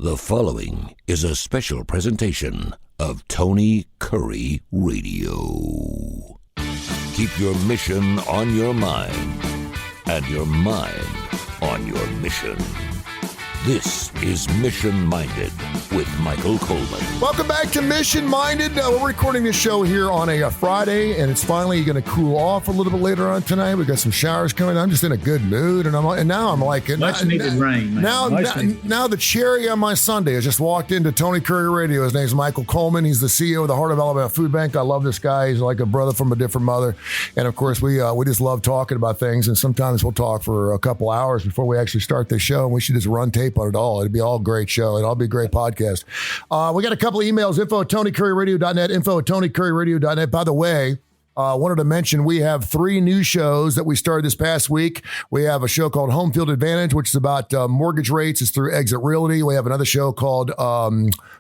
The following is a special presentation of Tony Kurre Radio. Keep your mission on your mind and your mind on your mission. This is Mission Minded with Michael Coleman. Welcome back to Mission Minded. We're recording this show here on a Friday, and it's finally going to cool off a little bit later on tonight. We've got some showers coming. I'm just in a good mood, and now I'm like it. Much needed rain, man. Now the cherry on my Sunday has just walked into Tony Kurre Radio. His name's Michael Coleman. He's the CEO of the Heart of Alabama Food Bank. I love this guy. He's like a brother from a different mother, and of course we just love talking about things. And sometimes we'll talk for a couple hours before we actually start the show, and we should just run tape on it all. It'd be all great show. It'll all be a great podcast. We got a couple of emails, info@TonyKurreRadio.net, info@TonyKurreRadio.net. By the way, wanted to mention we have 3 new shows that we started this past week. We have a show called Home Field Advantage, which is about mortgage rates. It's through Exit Realty. We have another show called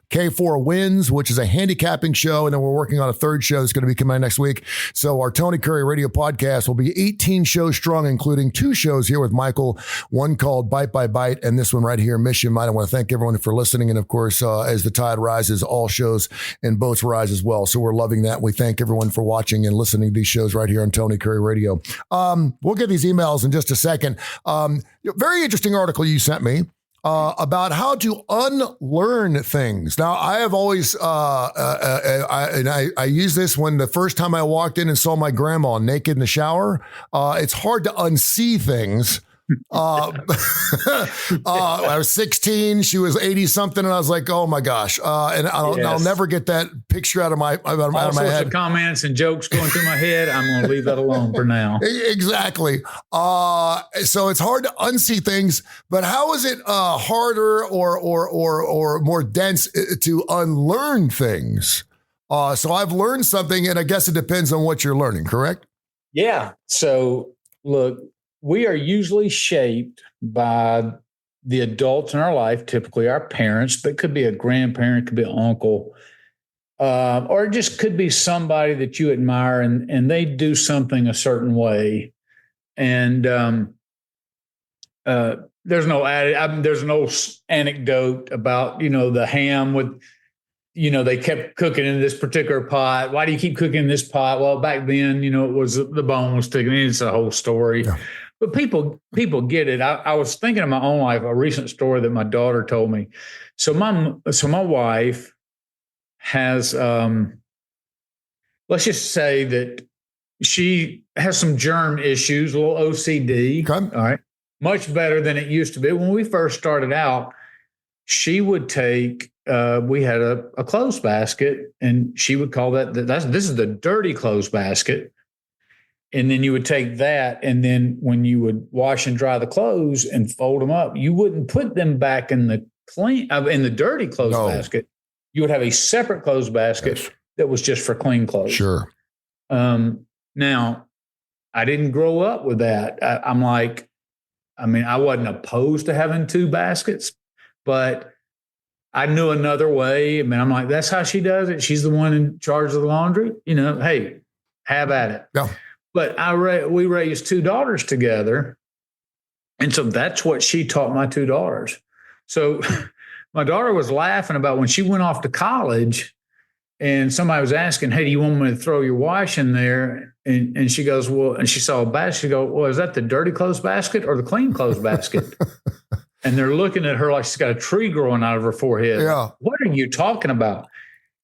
K4 Wins, which is a handicapping show. And then we're working on a third show that's going to be coming out next week. So our Tony Kurre Radio podcast will be 18 shows strong, including 2 shows here with Michael, one called Bite by Bite, and this one right here, Mission Minded. I want to thank everyone for listening. And of course, as the tide rises, all shows and boats rise as well. So we're loving that. We thank everyone for watching and listening to these shows right here on Tony Kurre Radio. We'll get these emails in just a second. Very interesting article you sent me about how to unlearn things. Now, I have always, I use this when the first time I walked in and saw my grandma naked in the shower. It's hard to unsee things. I was 16, she was 80 something, and I was like, oh my gosh. And I'll never get that picture out of my head. All sorts of comments and jokes going through my head. I'm going to leave that alone for now. Exactly. So it's hard to unsee things, but how is it harder or more dense to unlearn things? So I've learned something, and I guess it depends on what you're learning, correct? Yeah. So look, we are usually shaped by the adults in our life, typically our parents, but it could be a grandparent, could be an uncle, or it just could be somebody that you admire and they do something a certain way. And there's no there's an old anecdote about, the ham with, they kept cooking in this particular pot. Why do you keep cooking in this pot? Well, back then, it was the bone was sticking. It's a whole story. Yeah. But people get it. I was thinking of my own life, a recent story that my daughter told me. So my wife has, let's just say that she has some germ issues, a little OCD. Okay. All right. Much better than it used to be. When we first started out, she would take, we had a clothes basket, and she would call this is the dirty clothes basket. And then you would take that, and then when you would wash and dry the clothes and fold them up, you wouldn't put them back in the dirty clothes basket. You would have a separate clothes basket that was just for clean clothes. Sure. Now, I didn't grow up with that. I wasn't opposed to having 2 baskets, but I knew another way. I'm like, that's how she does it. She's the one in charge of the laundry. Hey, have at it. No. But we raised 2 daughters together. And so that's what she taught my 2 daughters. So my daughter was laughing about when she went off to college and somebody was asking, hey, do you want me to throw your wash in there? And she goes, well, and she saw a basket. She goes, well, is that the dirty clothes basket or the clean clothes basket? And they're looking at her like she's got a tree growing out of her forehead. Yeah. What are you talking about?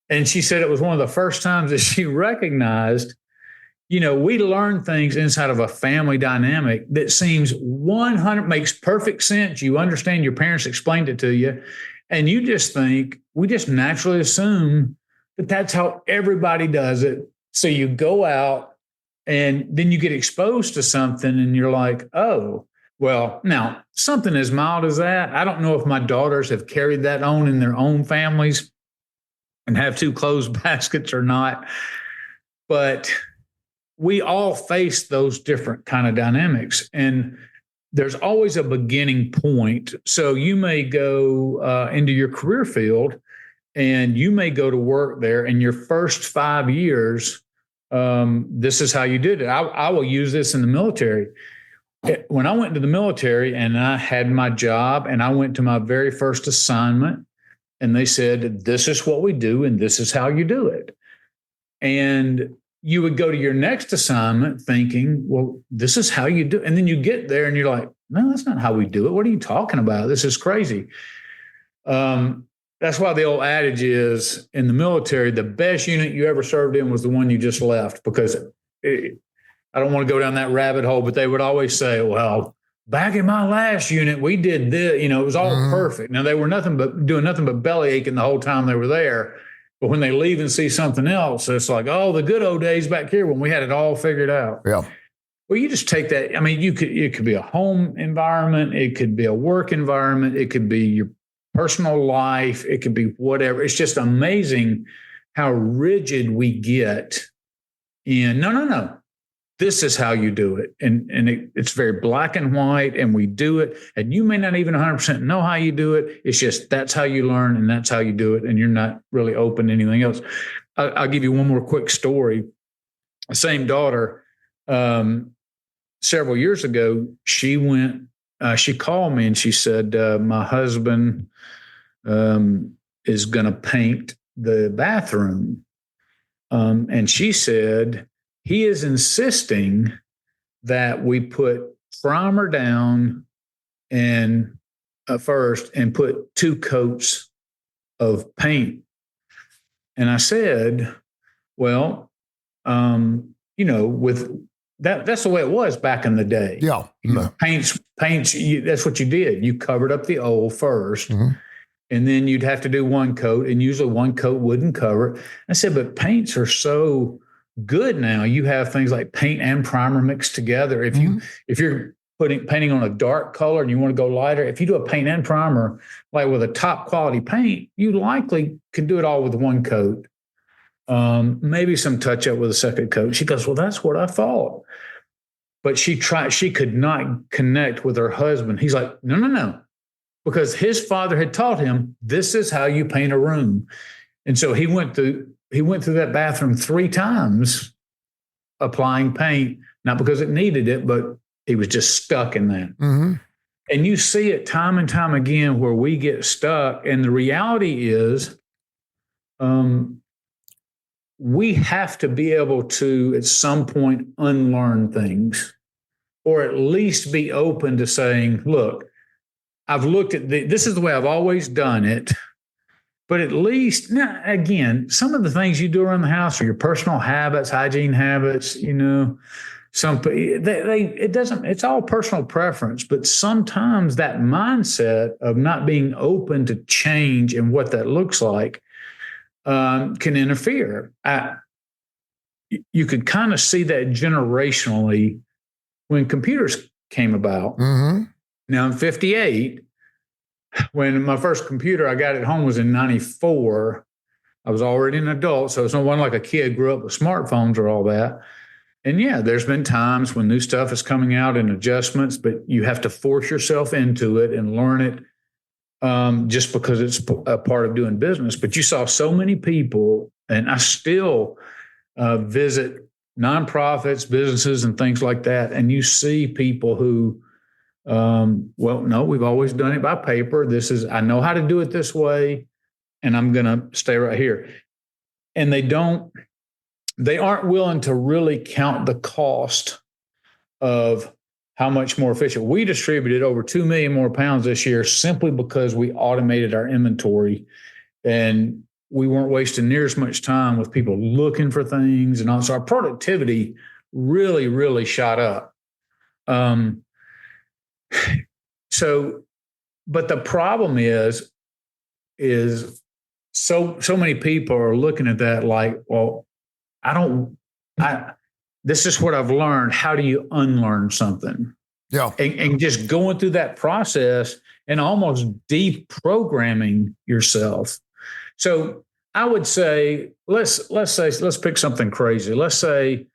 And she said it was one of the first times that she recognized, we learn things inside of a family dynamic that seems makes perfect sense. You understand your parents explained it to you, and you just think, we just naturally assume that that's how everybody does it. So you go out and then you get exposed to something and you're like, oh, well, now something as mild as that. I don't know if my daughters have carried that on in their own families and have 2 clothes baskets or not, but we all face those different kind of dynamics, and there's always a beginning point. So you may go into your career field and you may go to work there, and your first 5 years, this is how you did it. I will use this in the military. When I went into the military and I had my job and I went to my very first assignment, and they said, this is what we do, and this is how you do it. And you would go to your next assignment thinking, well, this is how you do it. And then you get there and you're like, no, that's not how we do it. What are you talking about? This is crazy. That's why the old adage is, in the military, the best unit you ever served in was the one you just left, because I don't want to go down that rabbit hole, but they would always say, well, back in my last unit, we did this, it was all perfect. Now, they were doing nothing but belly aching the whole time they were there. But when they leave and see something else, it's like, oh, the good old days back here when we had it all figured out. Yeah. Well, you just take that. I mean, it could be a home environment. It could be a work environment. It could be your personal life. It could be whatever. It's just amazing how rigid we get in, no. This is how you do it. And it's very black and white, and we do it. And you may not even 100% know how you do it. It's just that's how you learn, and that's how you do it. And you're not really open to anything else. I'll give you one more quick story. The same daughter, several years ago, she called me and she said, my husband is going to paint the bathroom. And she said, he is insisting that we put primer down and first and put 2 coats of paint. And I said, well, with that's the way it was back in the day. Yeah. Paints, that's what you did. You covered up the old first. Mm-hmm. And then you'd have to do 1 coat, and usually 1 coat wouldn't cover it. I said, but paints are so good now. You have things like paint and primer mixed together. If you're painting on a dark color and you want to go lighter, if you do a paint and primer, like with a top quality paint, you likely can do it all with 1 coat. Maybe some touch up with a second coat. She goes, well, that's what I thought. But she could not connect with her husband. He's like, no. Because his father had taught him, this is how you paint a room. And so he went through that bathroom 3 times applying paint, not because it needed it, but he was just stuck in that. Mm-hmm. And you see it time and time again where we get stuck. And the reality is, we have to be able to, at some point, unlearn things, or at least be open to saying, look, I've looked at this is the way I've always done it. But at least, now, again, some of the things you do around the house are your personal habits, hygiene habits, it's all personal preference, but sometimes that mindset of not being open to change and what that looks like can interfere. You could kind of see that generationally when computers came about. Mm-hmm. Now, I'm 58. When my first computer I got at home was in 94. I was already an adult, so it's not one like a kid grew up with smartphones or all that. And yeah, there's been times when new stuff is coming out and adjustments, but you have to force yourself into it and learn it just because it's a part of doing business. But you saw so many people, and I still visit nonprofits, businesses, and things like that, and you see people who, no, we've always done it by paper. I know how to do it this way, and I'm going to stay right here. And they aren't willing to really count the cost of how much more efficient. We distributed over 2 million more pounds this year simply because we automated our inventory, and we weren't wasting near as much time with people looking for things. And also our productivity really, really shot up. But the problem is so many people are looking at that like, well, this is what I've learned. How do you unlearn something? Yeah. And just going through that process and almost deprogramming yourself. So I would say, let's pick something crazy. Let's say,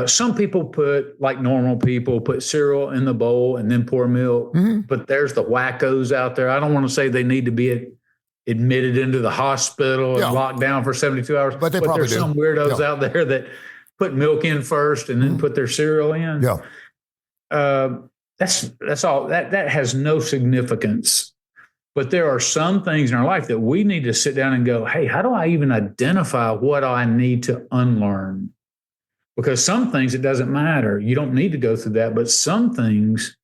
some people like normal people, put cereal in the bowl and then pour milk. Mm-hmm. But there's the wackos out there. I don't want to say they need to be admitted into the hospital and locked down for 72 hours. But there's some weirdos out there that put milk in first and then put their cereal in. Yeah. That's all. That has no significance. But there are some things in our life that we need to sit down and go, hey, how do I even identify what I need to unlearn? Because some things, it doesn't matter. You don't need to go through that, but some things.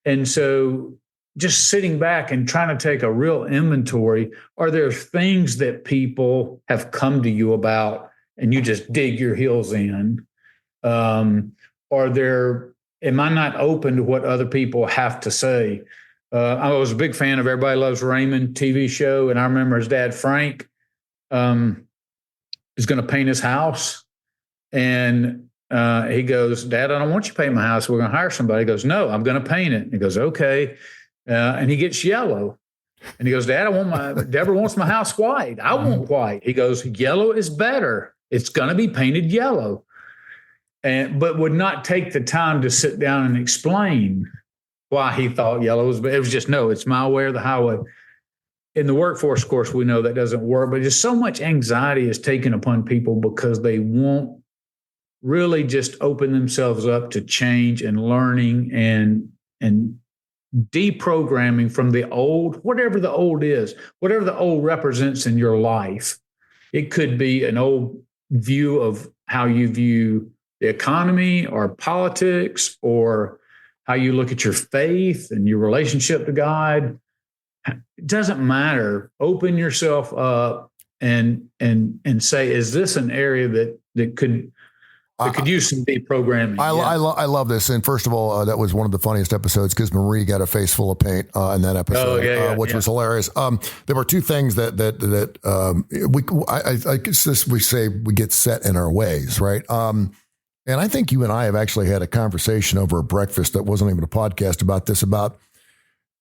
And so just sitting back and trying to take a real inventory, are there things that people have come to you about and you just dig your heels in? Am I not open to what other people have to say? I was a big fan of Everybody Loves Raymond TV show. And I remember his dad, Frank, is going to paint his house. And he goes, Dad, I don't want you to paint my house. We're going to hire somebody. He goes, no, I'm going to paint it. And he goes, okay. And he gets yellow. And he goes, Dad, Deborah wants my house white. I want white. He goes, yellow is better. It's going to be painted yellow. But would not take the time to sit down and explain why he thought yellow was better. It was just, no, it's my way or the highway. In the workforce, of course, we know that doesn't work, but just so much anxiety is taken upon people because they won't really just open themselves up to change and learning and deprogramming from the old, whatever the old is, whatever the old represents in your life. It could be an old view of how you view the economy or politics or how you look at your faith and your relationship to God. It doesn't matter. Open yourself up and say, is this an area that could use some deprogramming? I love this. And first of all, that was one of the funniest episodes because Marie got a face full of paint in that episode, which was hilarious. There were two things that we say we get set in our ways, right? And I think you and I have actually had a conversation over a breakfast that wasn't even a podcast about this, about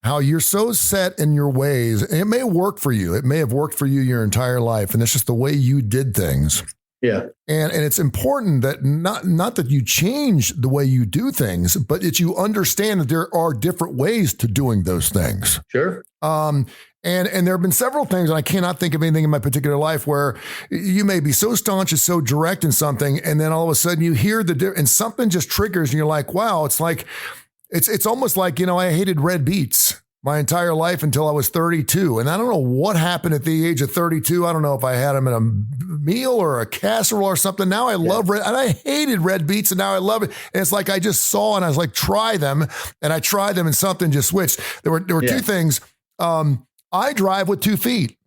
how you're so set in your ways. And it may work for you. It may have worked for you your entire life. And it's just the way you did things. Yeah. And it's important that not that you change the way you do things, but that you understand that there are different ways to doing those things. Sure. And there have been several things, and I cannot think of anything in my particular life where you may be so staunch and so direct in something, and then all of a sudden you hear and something just triggers, and you're like, wow, it's like, it's almost like, I hated red beets my entire life until I was 32. And I don't know what happened at the age of 32. I don't know if I had them in a meal or a casserole or something. Now I love red, and I hated red beets, and now I love it. And it's like I just saw, and I was like, try them, and I tried them, and something just switched. There were two things. I drive with 2 feet.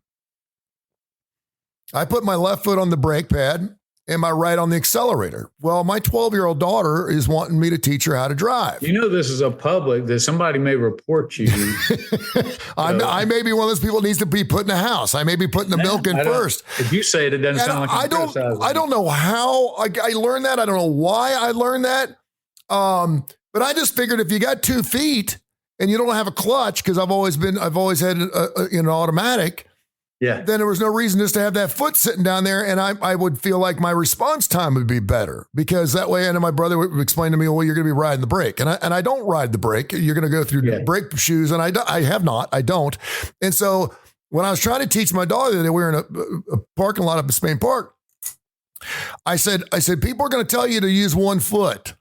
I put my left foot on the brake pad and my right on the accelerator. Well, my 12-year-old daughter is wanting me to teach her how to drive. This is a public that somebody may report you. I may be one of those people that needs to be put in a house. I may be putting the milk in first. If you say it, it doesn't sound like I don't know how I learned that. I don't know why I learned that. But I just figured if you got 2 feet and you don't have a clutch, because I've always had an automatic. Yeah. Then there was no reason just to have that foot sitting down there, and I would feel like my response time would be better, because that way. And then my brother would explain to me, well, you're going to be riding the brake, and I don't ride the brake. You're going to go through brake shoes, and I have not. I don't. And so when I was trying to teach my daughter that we were in a parking lot up in Spain Park, I said people are going to tell you to use 1 foot,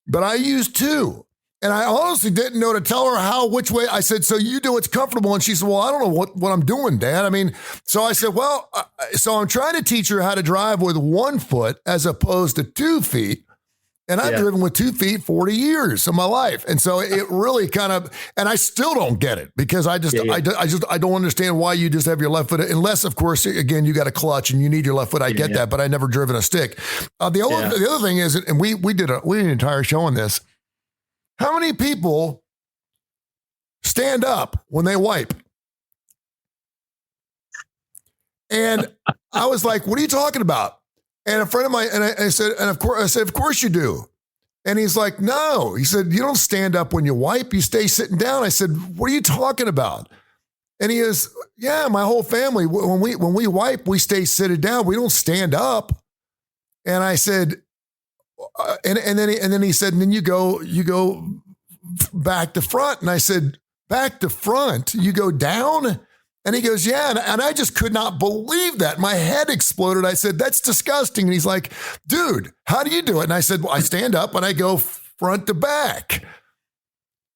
but I use 2. And I honestly didn't know to tell her which way. I said, so you do what's comfortable. And she said, well, I don't know what I'm doing, Dad. I mean, so I said, well, so I'm trying to teach her how to drive with 1 foot as opposed to 2 feet. And I've driven with 2 feet 40 years of my life. And so it really kind of, and I still don't get it, because I don't understand why you just have your left foot, unless, of course, again, you got a clutch and you need your left foot. I get that, but I never driven a stick. The other thing is, and we did an entire show on this. How many people stand up when they wipe? And I was like, what are you talking about? And a friend of mine, and I said, of course you do. And he's like, no. He said, you don't stand up when you wipe, you stay sitting down. I said, what are you talking about? And he is, yeah, my whole family, when we wipe, we stay seated down. We don't stand up. And I said, and then he said, and then you go back to front. And I said, back to front? You go down? And he goes, yeah. And I just could not believe that. My head exploded. I said, that's disgusting. And he's like, dude, how do you do it? And I said, well, I stand up and I go front to back.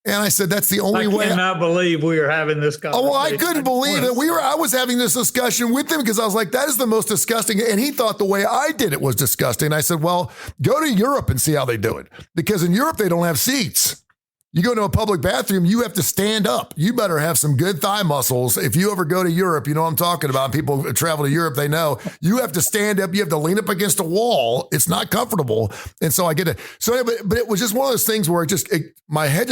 And I said, that's the only way. I cannot believe we are having this conversation. Oh, well, I couldn't believe it. I was having this discussion with him because I was like, that is the most disgusting. And he thought the way I did it was disgusting. I said, well, go to Europe and see how they do it. Because in Europe, they don't have seats. You go to a public bathroom, you have to stand up. You better have some good thigh muscles. If you ever go to Europe, you know what I'm talking about. People who travel to Europe, they know you have to stand up. You have to lean up against a wall. It's not comfortable. And so I get it. So, but it was just one of those things where my head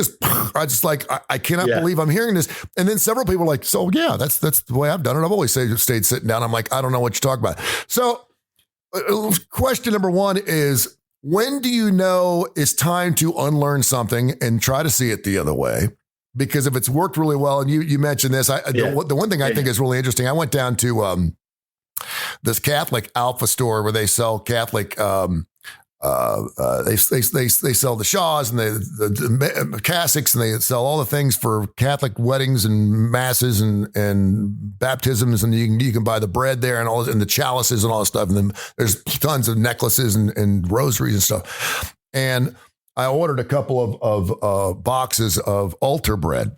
I cannot believe I'm hearing this. And then several people were like, so yeah, that's the way I've done it. I've always stayed sitting down. I'm like, I don't know what you're talking about. So question number one is, when do you know it's time to unlearn something and try to see it the other way? Because if it's worked really well, and you mentioned this, the one thing I think is really interesting, I went down to this Catholic Alpha store where they sell Catholic, they sell the Shaws and the cassocks, and they sell all the things for Catholic weddings and masses and baptisms, and you can buy the bread there and all, and the chalices and all that stuff. And then there's tons of necklaces and rosaries and stuff. And I ordered a couple of boxes of altar bread.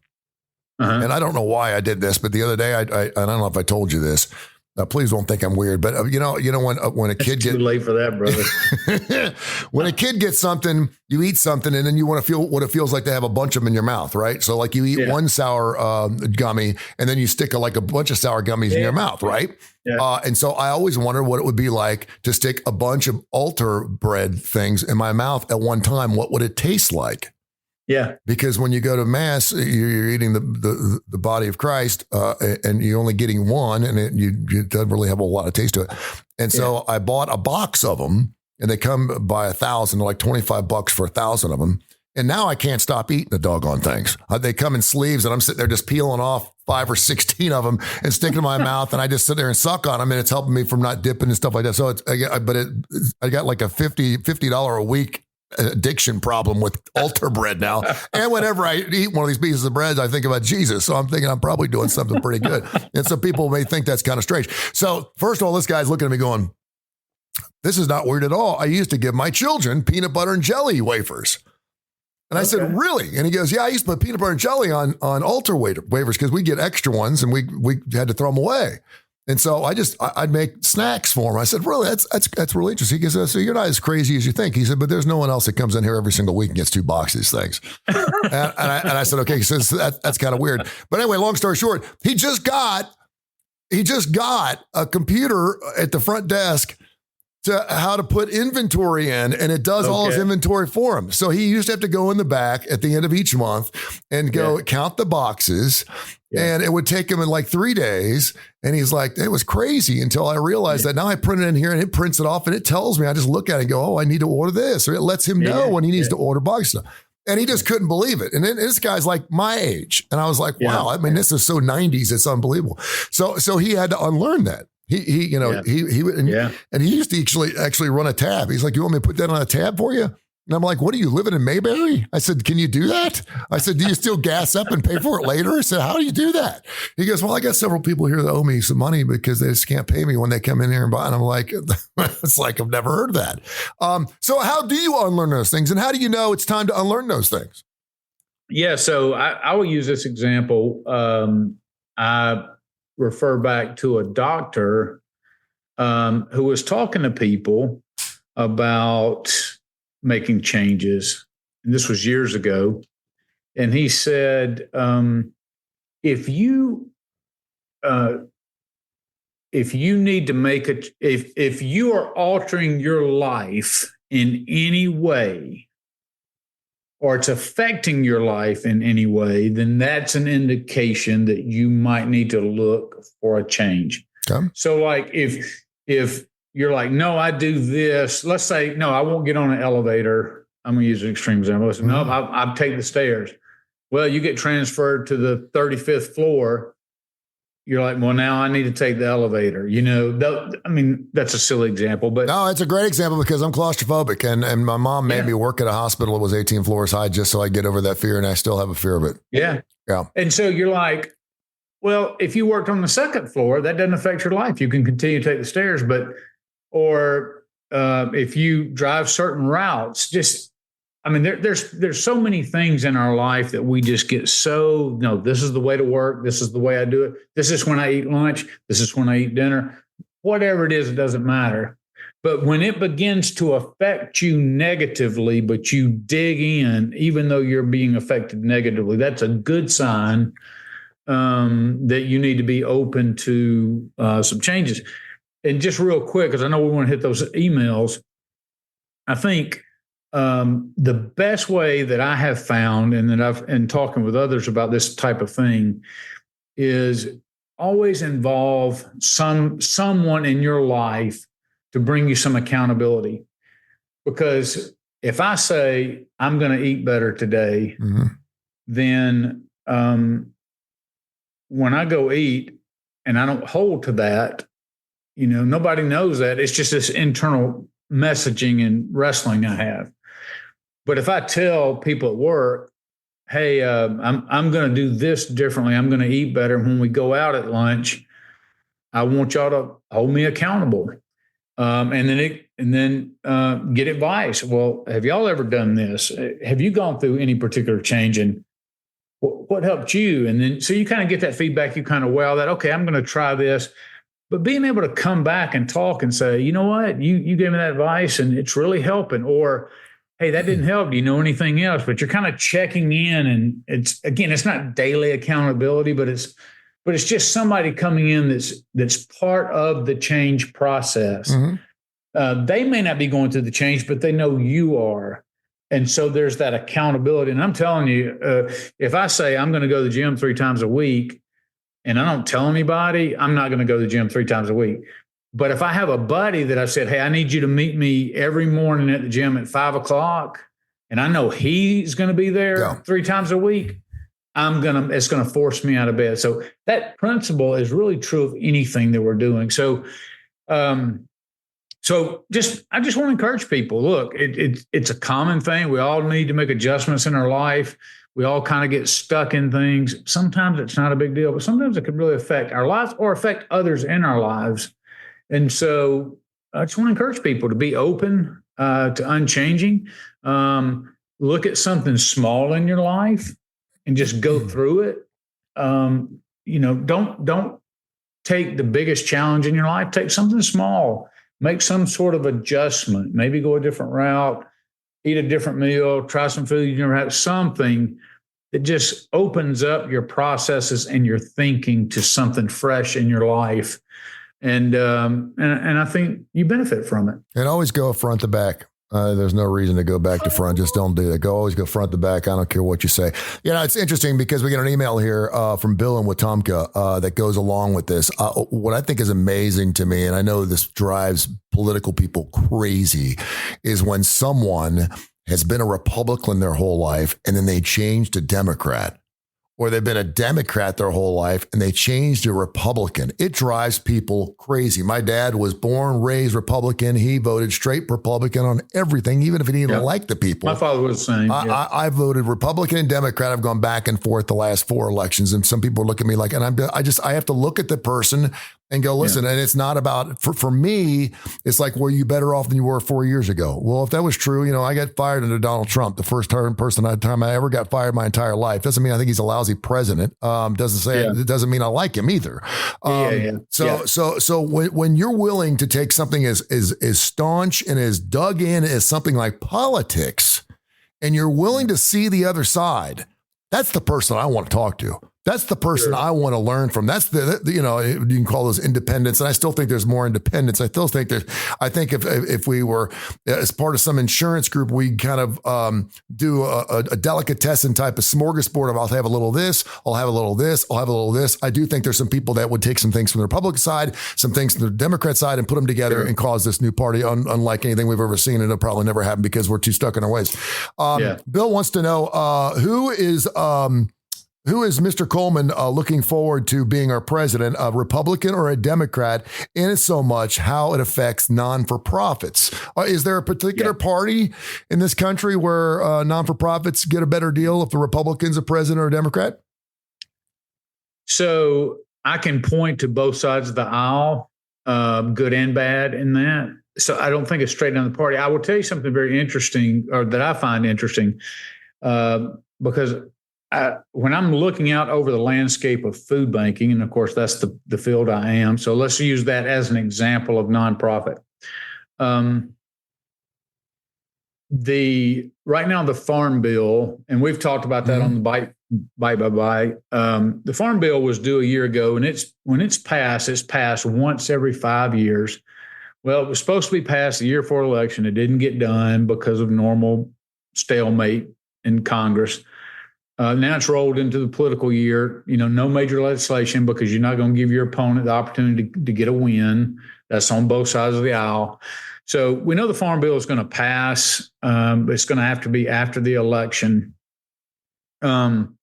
Uh-huh. And I don't know why I did this, but the other day, I don't know if I told you this. Please don't think I'm weird, but you know when a kid gets too late for that, brother. When a kid gets something, you eat something, and then you want to feel what it feels like to have a bunch of them in your mouth, right? So like you eat one sour gummy, and then you stick a bunch of sour gummies in your mouth, right? Yeah. And so I always wondered what it would be like to stick a bunch of altar bread things in my mouth at one time. What would it taste like? Yeah, because when you go to mass, you're eating the body of Christ, and you're only getting one, and it doesn't really have a lot of taste to it. And so I bought a box of them, and they come by 1,000, like $25 for 1,000 of them. And now I can't stop eating the doggone things. They come in sleeves, and I'm sitting there just peeling off 5 or 16 of them and sticking in my mouth, and I just sit there and suck on them, and it's helping me from not dipping and stuff like that. So I got like a $50 a week addiction problem with altar bread now. And whenever I eat one of these pieces of bread, I think about Jesus. So I'm thinking I'm probably doing something pretty good. And some people may think that's kind of strange. So first of all, this guy's looking at me going, this is not weird at all. I used to give my children peanut butter and jelly wafers. And I said, really? And he goes, yeah, I used to put peanut butter and jelly on altar wafers because we get extra ones and we had to throw them away. And so I'd make snacks for him. I said, really, that's really interesting. He said, so you're not as crazy as you think. He said, but there's no one else that comes in here every single week and gets 2 boxes of things. and I said, okay, so that's kind of weird. But anyway, long story short, he just got a computer at the front desk to how to put inventory in, and it does all his inventory for him. So he used to have to go in the back at the end of each month and go count the boxes, and it would take him in like 3 days. And he's like, it was crazy until I realized that now I print it in here and it prints it off and it tells me, I just look at it and go, oh, I need to order this, or it lets him know when he needs to order boxes. And he just couldn't believe it. And then this guy's like my age. And I was like, wow, I mean, this is so 90s. It's unbelievable. So he had to unlearn that. And he used to actually run a tab. He's like, you want me to put that on a tab for you? And I'm like, what are you, living in Mayberry? I said, can you do that? I said, do you still gas up and pay for it later? I said, how do you do that? He goes, well, I got several people here that owe me some money because they just can't pay me when they come in here and buy. And I'm like, it's like, I've never heard of that. So how do you unlearn those things? And how do you know it's time to unlearn those things? Yeah. So I will use this example. I refer back to a doctor who was talking to people about making changes. And this was years ago. And he said, if you need to make if you are altering your life in any way, or it's affecting your life in any way, then that's an indication that you might need to look for a change. Okay. So like if you're like, no, I do this. Let's say, no, I won't get on an elevator. I'm going to use an extreme example. Listen, no, I take the stairs. Well, you get transferred to the 35th floor. You're like, well, now I need to take the elevator. You know, I mean, that's a silly example, but no, it's a great example because I'm claustrophobic, and my mom made me work at a hospital that was 18 floors high just so I get over that fear, and I still have a fear of it. Yeah. And so you're like, well, if you worked on the 2nd floor, that doesn't affect your life. You can continue to take the stairs, or if you drive certain routes, just I mean, there's so many things in our life that we just get so, no, this is the way to work. This is the way I do it. This is when I eat lunch. This is when I eat dinner. Whatever it is, it doesn't matter. But when it begins to affect you negatively, but you dig in, even though you're being affected negatively, that's a good sign that you need to be open to some changes. And just real quick, because I know we want to hit those emails, I think the best way that I have found, and that I've in talking with others about this type of thing, is always involve someone in your life to bring you some accountability. Because if I say I'm going to eat better today, then when I go eat and I don't hold to that, nobody knows that. It's just this internal messaging and wrestling I have. But if I tell people at work, hey, I'm going to do this differently, I'm going to eat better. When we go out at lunch, I want y'all to hold me accountable. And then get advice. Well, have y'all ever done this? Have you gone through any particular change, and what helped you? And then, so you kind of get that feedback. You kind of that, okay, I'm going to try this. But being able to come back and talk and say, you know what, you gave me that advice and it's really helping. Or, hey, that didn't help. Do you know anything else? But you're kind of checking in, and it's not daily accountability, but it's just somebody coming in that's part of the change process. They may not be going through the change, but they know you are. And so there's that accountability. And I'm telling you, if I say I'm going to go to the gym 3 times a week and I don't tell anybody, I'm not going to go to the gym 3 times a week. But if I have a buddy that I said, hey, I need you to meet me every morning at the gym at 5 o'clock, and I know he's going to be there 3 times a week, it's going to force me out of bed. So that principle is really true of anything that we're doing. So, I just want to encourage people. Look, it's a common thing. We all need to make adjustments in our life. We all kind of get stuck in things. Sometimes it's not a big deal, but sometimes it can really affect our lives or affect others in our lives. And so I just want to encourage people to be open to unchanging. Look at something small in your life and just go through it. Don't take the biggest challenge in your life. Take something small. Make some sort of adjustment. Maybe go a different route, eat a different meal, try some food you never had. Something that just opens up your processes and your thinking to something fresh in your life. And I think you benefit from it. And always go front to back. There's no reason to go back to front. Just don't do that. Always go front to back. I don't care what you say. It's interesting because we get an email here from Bill in Wetumpka that goes along with this. What I think is amazing to me, and I know this drives political people crazy, is when someone has been a Republican their whole life and then they change to Democrat. Or they've been a Democrat their whole life and they changed to Republican. It drives people crazy. My dad was born, raised Republican. He voted straight Republican on everything, even if he didn't like the people. My father was the same. I voted Republican and Democrat. I've gone back and forth the last 4 elections. And some people look at me like, and I have to look at the person and go, listen, and it's not about, for me, it's like, were you better off than you were 4 years ago? Well, if that was true, I got fired under Donald Trump, the first time I ever got fired my entire life. Doesn't mean I think he's a lousy president. It doesn't mean I like him either. So when you're willing to take something as staunch and as dug in as something like politics, and you're willing to see the other side, that's the person I want to talk to. That's the person I want to learn from. That's you can call those independents. And I still think there's more independence. I think if we were as part of some insurance group, we kind of do a delicatessen type of smorgasbord of I'll have a little of this, I'll have a little of this, I'll have a little of this. I do think there's some people that would take some things from the Republican side, some things from the Democrat side and put them together and cause this new party unlike anything we've ever seen. And it'll probably never happen because we're too stuck in our ways. Bill wants to know who is Mr. Coleman looking forward to being our president, a Republican or a Democrat, in so much how it affects non-for-profits? Is there a particular party in this country where non-for-profits get a better deal if the Republican's a president or a Democrat? So I can point to both sides of the aisle, good and bad in that. so I don't think it's straight down the party. I will tell you something very interesting, or that I find interesting, because when I'm looking out over the landscape of food banking, and of course that's the field I am. So let's use that as an example of nonprofit. Right now the Farm Bill, and we've talked about that on the Bite. The Farm Bill was due a year ago, and when it's passed once every 5 years. Well, it was supposed to be passed the year before election. It didn't get done because of normal stalemate in Congress. Now it's rolled into the political year. No major legislation, because you're not going to give your opponent the opportunity to get a win. That's on both sides of the aisle. So we know the Farm Bill is going to pass. It's going to have to be after the election. And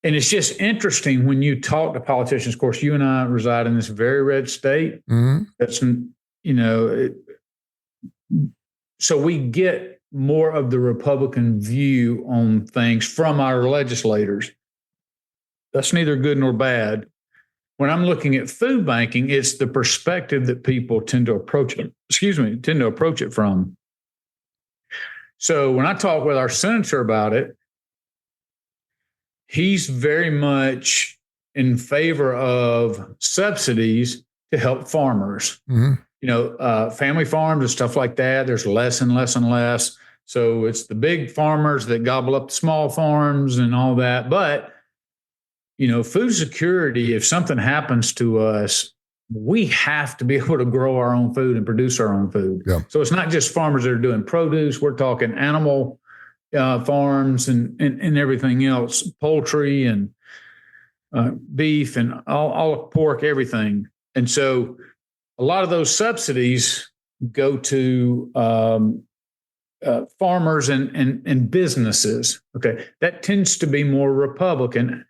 it's just interesting when you talk to politicians. Of course, you and I reside in this very red state. Mm-hmm. That's, so we get more of the Republican view on things from our legislators. That's neither good nor bad. When I'm looking at food banking, it's the perspective that people tend to approach it from. So when I talk with our senator about it, he's very much in favor of subsidies to help farmers. Mm-hmm. Family farms and stuff like that, there's less and less and less. So it's the big farmers that gobble up the small farms and all that. But, food security, if something happens to us, we have to be able to grow our own food and produce our own food. Yeah. So it's not just farmers that are doing produce. We're talking animal farms and everything else, poultry and beef and all pork, everything. And so a lot of those subsidies go to farmers and businesses. Okay, that tends to be more Republican.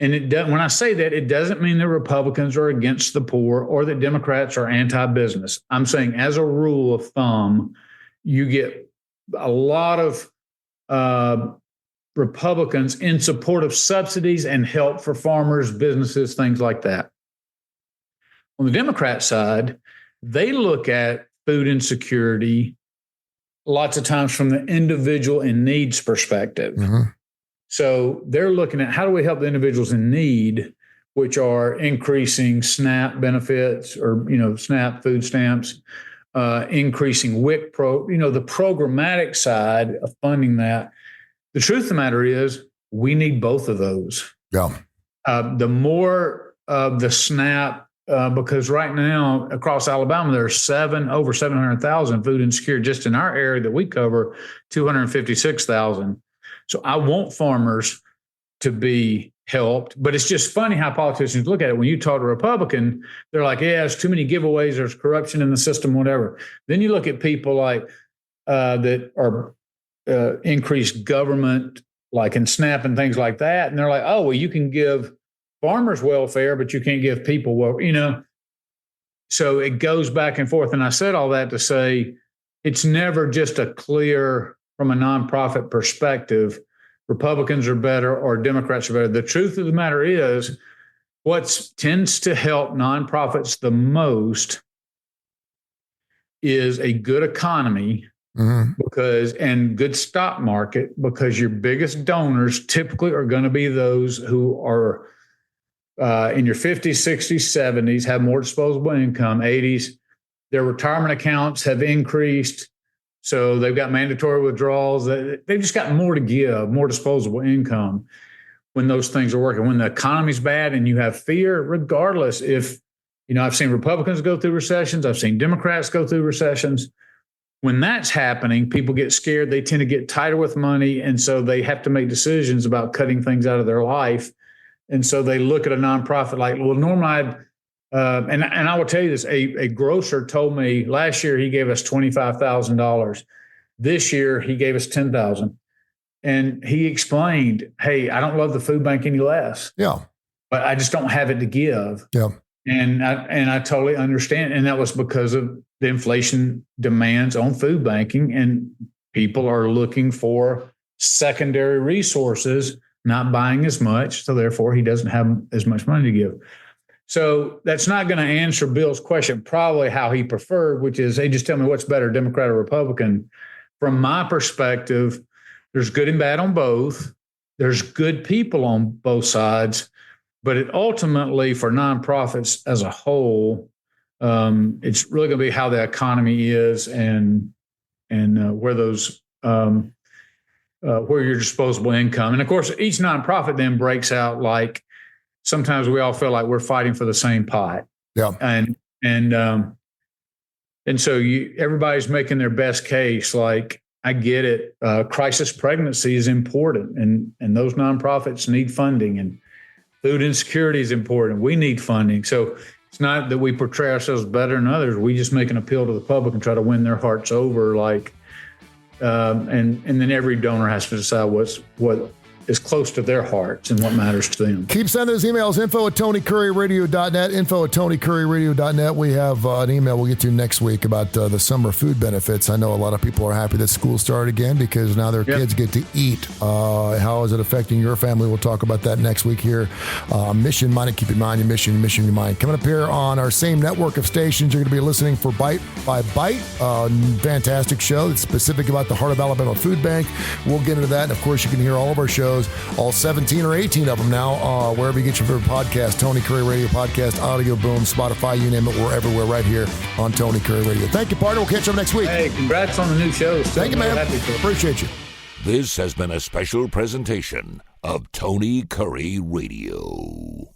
And when I say that, it doesn't mean that Republicans are against the poor or that Democrats are anti-business. I'm saying, as a rule of thumb, you get a lot of Republicans in support of subsidies and help for farmers, businesses, things like that. On the Democrat side, they look at food insecurity lots of times from the individual in needs perspective. Mm-hmm. So they're looking at how do we help the individuals in need, which are increasing SNAP benefits or, SNAP food stamps, increasing WIC the programmatic side of funding that. The truth of the matter is we need both of those. Yeah. The more of the SNAP, because right now across Alabama, there are over 700,000 food insecure. Just in our area that we cover, 256,000. So I want farmers to be helped, but it's just funny how politicians look at it. When you talk to a Republican, they're like, yeah, there's too many giveaways, there's corruption in the system, whatever. Then you look at people like that are increased government, like in SNAP and things like that, and they're like, oh, well, you can give farmers welfare, but you can't give people welfare, So it goes back and forth. And I said all that to say it's never just a clear, from a nonprofit perspective, Republicans are better or Democrats are better. The truth of the matter is what tends to help nonprofits the most is a good economy. Mm-hmm. And good stock market, because your biggest donors typically are going to be those who are in your 50s, 60s, 70s, have more disposable income, 80s. Their retirement accounts have increased. So they've got mandatory withdrawals. They've just got more to give, more disposable income when those things are working. When the economy's bad and you have fear, regardless if, I've seen Republicans go through recessions. I've seen Democrats go through recessions. When that's happening, people get scared. They tend to get tighter with money. And so they have to make decisions about cutting things out of their life. And so they look at a nonprofit like, well, normally and I will tell you this, a grocer told me last year he gave us $25,000. This year he gave us $10,000. And he explained, hey, I don't love the food bank any less. Yeah. But I just don't have it to give. Yeah. And I totally understand. And that was because of the inflation demands on food banking, and people are looking for secondary resources, not buying as much. So therefore he doesn't have as much money to give. So that's not going to answer Bill's question, probably how he preferred, which is, hey, just tell me what's better, Democrat or Republican. From my perspective, there's good and bad on both. There's good people on both sides, but it ultimately, for nonprofits as a whole, it's really going to be how the economy is and where those where your disposable income. And of course, each nonprofit then breaks out like sometimes we all feel like we're fighting for the same pot. Yeah. And so everybody's making their best case. Like, I get it. Crisis pregnancy is important, and those nonprofits need funding, and food insecurity is important. We need funding. So it's not that we portray ourselves better than others. We just make an appeal to the public and try to win their hearts over. And then every donor has to decide what is close to their hearts and what matters to them. Keep sending those emails, info@TonyCurryRadio.net, info@TonyCurryRadio.net. We have an email we'll get to next week about the summer food benefits. I know a lot of people are happy that school started again because now their kids get to eat. How is it affecting your family? We'll talk about that next week here. Mission Minded, keep your mind, your mission your mind. Coming up here on our same network of stations, you're going to be listening for Bite by Bite. Fantastic show. It's specific about the Heart of Alabama Food Bank. We'll get into that. And of course, you can hear all of our shows, all 17 or 18 of them now, wherever you get your favorite podcast. Tony Curry Radio Podcast, Audio Boom, Spotify, you name it, we're everywhere right here on Tony Curry Radio. Thank you, partner. We'll catch up next week. Hey, congrats on the new shows. Thank you, man. Appreciate you. This has been a special presentation of Tony Curry Radio.